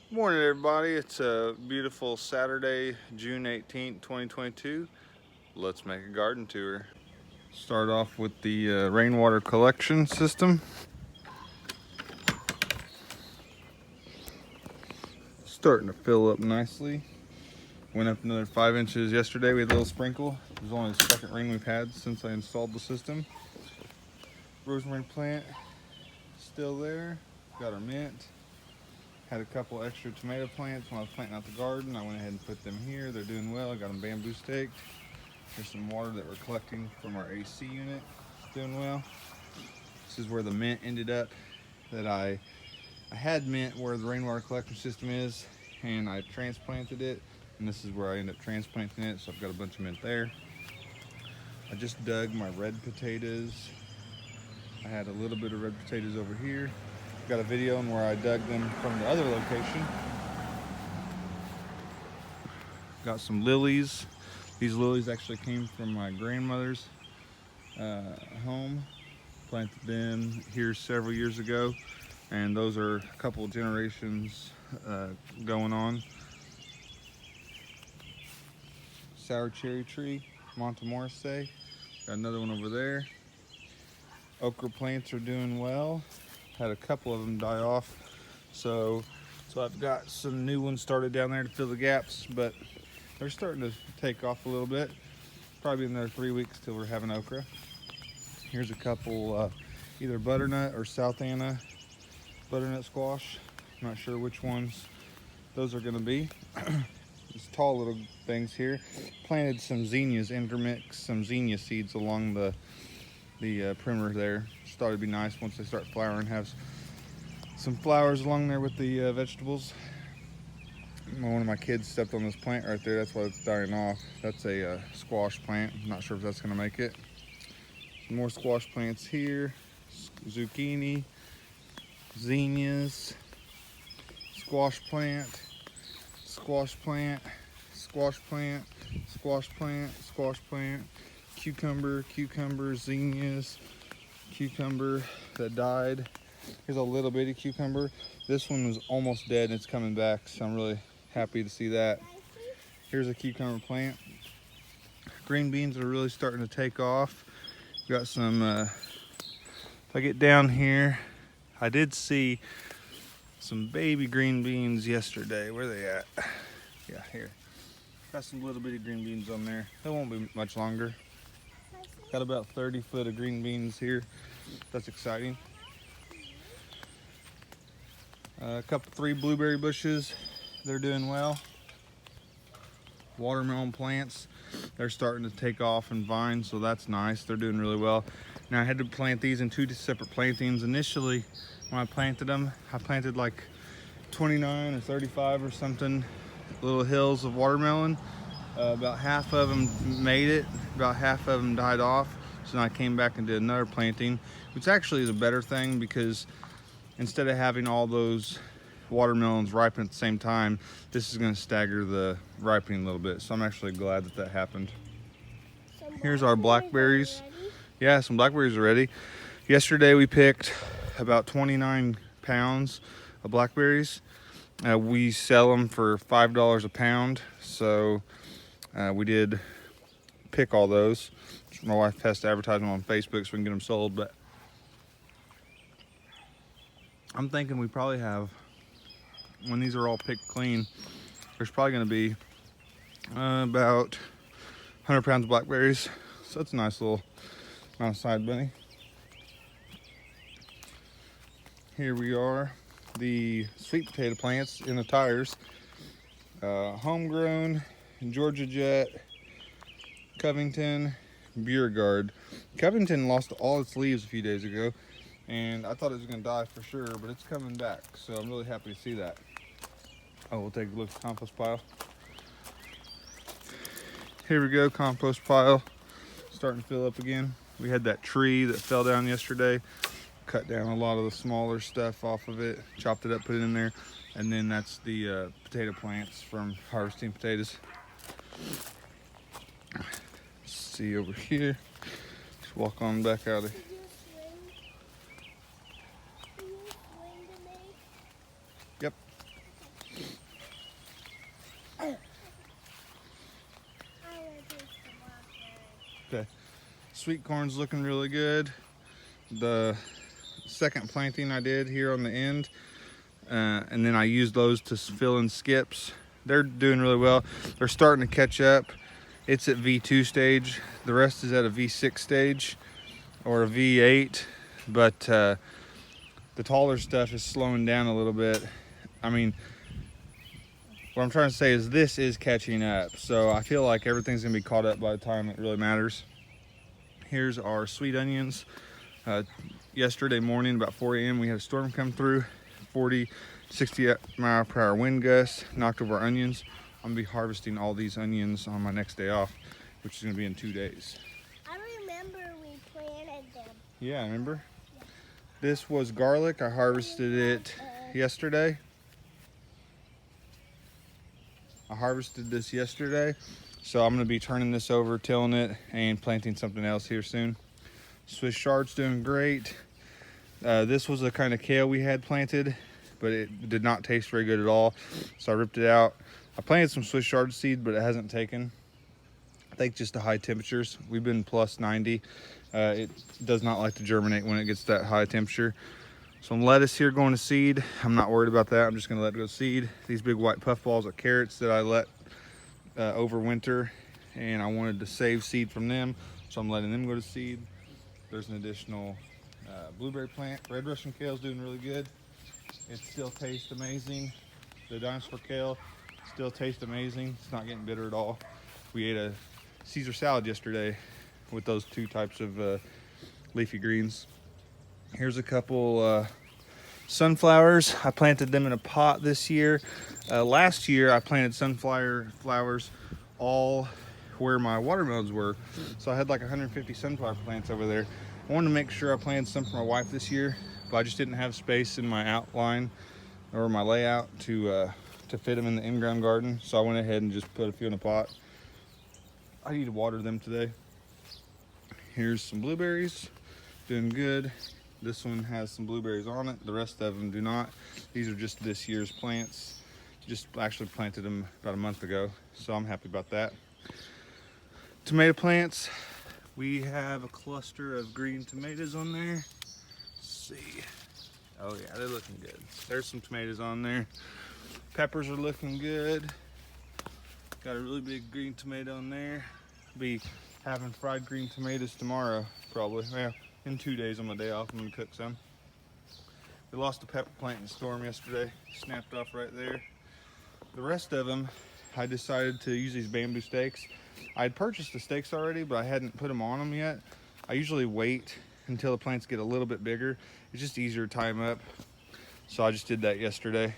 Morning everybody, it's a beautiful Saturday, June 18th, 2022. Let's make a garden tour. Start off with the rainwater collection system. Starting to fill up nicely. Went up another 5 inches yesterday. We had a little sprinkle. It was only the second rain we've had since I installed the system. Rosemary plant still there. Got our mint. Had a couple extra tomato plants when I was planting out the garden. I went ahead and put them here. They're doing well. I got them bamboo staked. There's some water that we're collecting from our AC unit. It's doing well. This is where the mint ended up. That I had mint where the rainwater collection system is, and I transplanted it. And this is where I end up transplanting it. So I've got a bunch of mint there. I just dug my red potatoes. I had a little bit of red potatoes over here. Got a video on where I dug them from the other location. Got some lilies. These lilies actually came from my grandmother's home. Planted them here several years ago, and those are a couple of generations going on. Sour cherry tree, Montemorse. Got another one over there. Okra plants are doing well. Had a couple of them die off, so I've got some new ones started down there to fill the gaps, but they're starting to take off a little bit. Probably another 3 weeks till we're having okra. Here's a couple either butternut or South Anna butternut squash. I'm not sure which ones those are going to be. These tall little things here. Planted some zinnias, intermix some zinnia seeds along the perimeter there. Just thought it'd be nice once they start flowering, have some flowers along there with the vegetables. One of my kids stepped on this plant right there. That's why it's dying off. That's a squash plant. I'm not sure if that's going to make it. Some more squash plants here. Zucchini, zinnias, squash plant, squash plant, squash plant, squash plant, squash plant, cucumber, zinnias, cucumber that died. Here's a little bitty cucumber. This one was almost dead and it's coming back, so I'm really happy to see that. Here's a cucumber plant. Green beans are really starting to take off. Got some, if I get down here, I did see some baby green beans yesterday. Where are they at? Yeah, here. Got some little bitty green beans on there. They won't be much longer. Got about 30 foot of green beans here. That's exciting. Three blueberry bushes. They're doing well. Watermelon plants. They're starting to take off and vine, so that's nice. They're doing really well. Now I had to plant these in 2 separate plantings. Initially, when I planted them, I planted like 29 or 35 or something little hills of watermelon. About half of them made it, about half of them died off. So then I came back and did another planting, which actually is a better thing because instead of having all those watermelons ripen at the same time, this is going to stagger the ripening a little bit. So I'm actually glad that that happened. Here's our blackberries. Yeah, some blackberries are ready. Yesterday we picked about 29 pounds of blackberries. We sell them for $5 a pound, so we did pick all those. My wife has to advertise them on Facebook so we can get them sold, but I'm thinking we probably have, when these are all picked clean, there's probably going to be about 100 pounds of blackberries. So that's a nice little amount of side bunny. Here we are, the sweet potato plants in the tires. Homegrown, Georgia Jet, Covington, Beauregard. Covington lost all its leaves a few days ago, and I thought it was going to die for sure, but it's coming back, so I'm really happy to see that. Oh, we'll take a look at the compost pile. Here we go, compost pile starting to fill up again. We had that tree that fell down yesterday. Cut down a lot of the smaller stuff off of it, chopped it up, put it in there, and then that's the potato plants from harvesting potatoes. See over here. Just walk on back out of here. Yep. Okay, sweet corn's looking really good. The second planting I did here on the end, and then I used those to fill in skips. They're doing really well. They're starting to catch up. It's at V2 stage. The rest is at a V6 stage or a V8, but the taller stuff is slowing down a little bit. I mean, what I'm trying to say is this is catching up. So I feel like everything's gonna be caught up by the time it really matters. Here's our sweet onions. Yesterday morning, about 4 a.m., we had a storm come through, 40, 60 mile per hour wind gusts, knocked over our onions. I'm gonna be harvesting all these onions on my next day off, which is gonna be in 2 days. I remember we planted them. Yeah, remember? Yeah. This was garlic. I harvested it yesterday. I harvested this yesterday, so I'm gonna be turning this over, tilling it, and planting something else here soon. Swiss chard's doing great. This was the kind of kale we had planted, but it did not taste very good at all, so I ripped it out. I planted some Swiss chard seed, but it hasn't taken. I think just the high temperatures. We've been plus 90. It does not like to germinate when it gets that high temperature. Some lettuce here going to seed. I'm not worried about that. I'm just gonna let it go to seed. These big white puffballs are carrots that I let overwinter, and I wanted to save seed from them, so I'm letting them go to seed. There's an additional blueberry plant. Red Russian kale is doing really good. It still tastes amazing. The dinosaur kale still tastes amazing. It's not getting bitter at all. We ate a Caesar salad yesterday with those two types of leafy greens. Here's a couple sunflowers. I planted them in a pot this year. Last year I planted sunflower flowers all where my watermelons were. So I had like 150 sunflower plants over there. I wanted to make sure I planted some for my wife this year, but I just didn't have space in my outline or my layout to fit them in the in-ground garden. So I went ahead and just put a few in a pot. I need to water them today. Here's some blueberries, doing good. This one has some blueberries on it. The rest of them do not. These are just this year's plants. Just actually planted them about a month ago, so I'm happy about that. Tomato plants. We have a cluster of green tomatoes on there. Let's see. Oh yeah, they're looking good. There's some tomatoes on there. Peppers are looking good. Got a really big green tomato in there. Be having fried green tomatoes tomorrow, probably. Well, in 2 days on my day off, I'm gonna cook some. We lost a pepper plant in the storm yesterday. Snapped off right there. The rest of them, I decided to use these bamboo stakes. I had purchased the stakes already, but I hadn't put them on them yet. I usually wait until the plants get a little bit bigger. It's just easier to tie them up. So I just did that yesterday.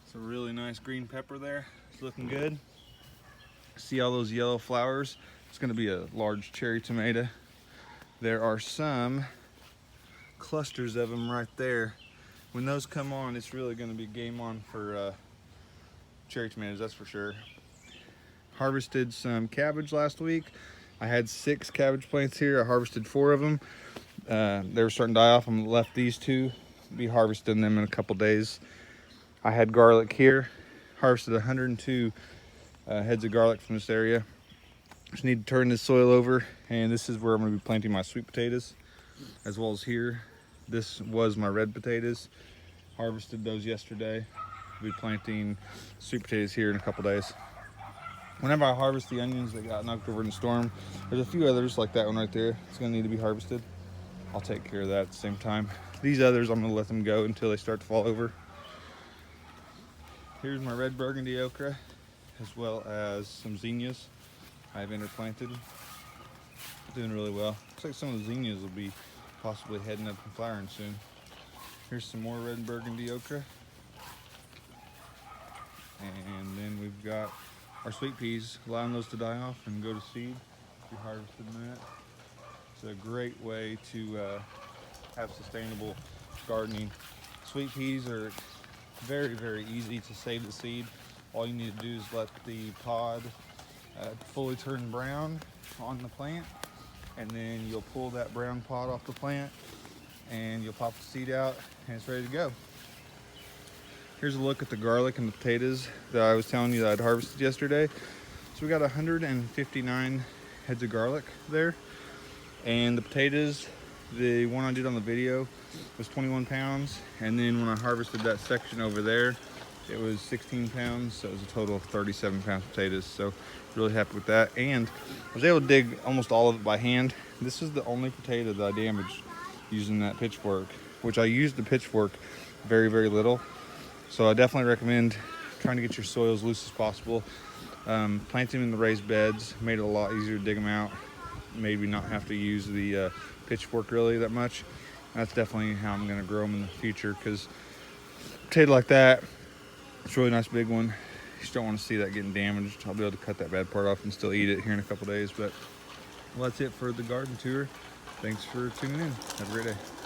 It's a really nice green pepper there. It's looking good. See all those yellow flowers? It's gonna be a large cherry tomato. There are some clusters of them right there. When those come on, it's really gonna be game on for cherry tomatoes, that's for sure. Harvested some cabbage last week. I had 6 cabbage plants here. I harvested 4 of them. They were starting to die off. I'm left these 2. Be harvesting them in a couple days. I had garlic here. Harvested 102 heads of garlic from this area. Just need to turn this soil over, and this is where I'm going to be planting my sweet potatoes, as well as here. This was my red potatoes. Harvested those yesterday. I'll be planting sweet potatoes here in a couple days. Whenever I harvest the onions that got knocked over in the storm, there's a few others like that one right there. It's going to need to be harvested. I'll take care of that at the same time. These others, I'm going to let them go until they start to fall over. Here's my red burgundy okra, as well as some zinnias I've interplanted. Doing really well. Looks like some of the zinnias will be possibly heading up and flowering soon. Here's some more red burgundy okra. And then we've got our sweet peas, allowing those to die off and go to seed. We harvested that. It's a great way to have sustainable gardening. Sweet peas are very, very easy to save the seed. All you need to do is let the pod fully turn brown on the plant, and then you'll pull that brown pod off the plant and you'll pop the seed out and it's ready to go. Here's a look at the garlic and the potatoes that I was telling you that I'd harvested yesterday. So we got 159 heads of garlic there. And the potatoes, the one I did on the video was 21 pounds. And then when I harvested that section over there, it was 16 pounds. So it was a total of 37 pounds of potatoes. So really happy with that. And I was able to dig almost all of it by hand. This is the only potato that I damaged using that pitchfork, which I used the pitchfork very, very little. So I definitely recommend trying to get your soil as loose as possible. Planting them in the raised beds made it a lot easier to dig them out. Maybe not have to use the pitchfork really that much. That's definitely how I'm going to grow them in the future, because a potato like that, it's a really nice big one. You just don't want to see that getting damaged. I'll be able to cut that bad part off and still eat it here in a couple days. But well, that's it for the garden tour. Thanks for tuning in. Have a great day.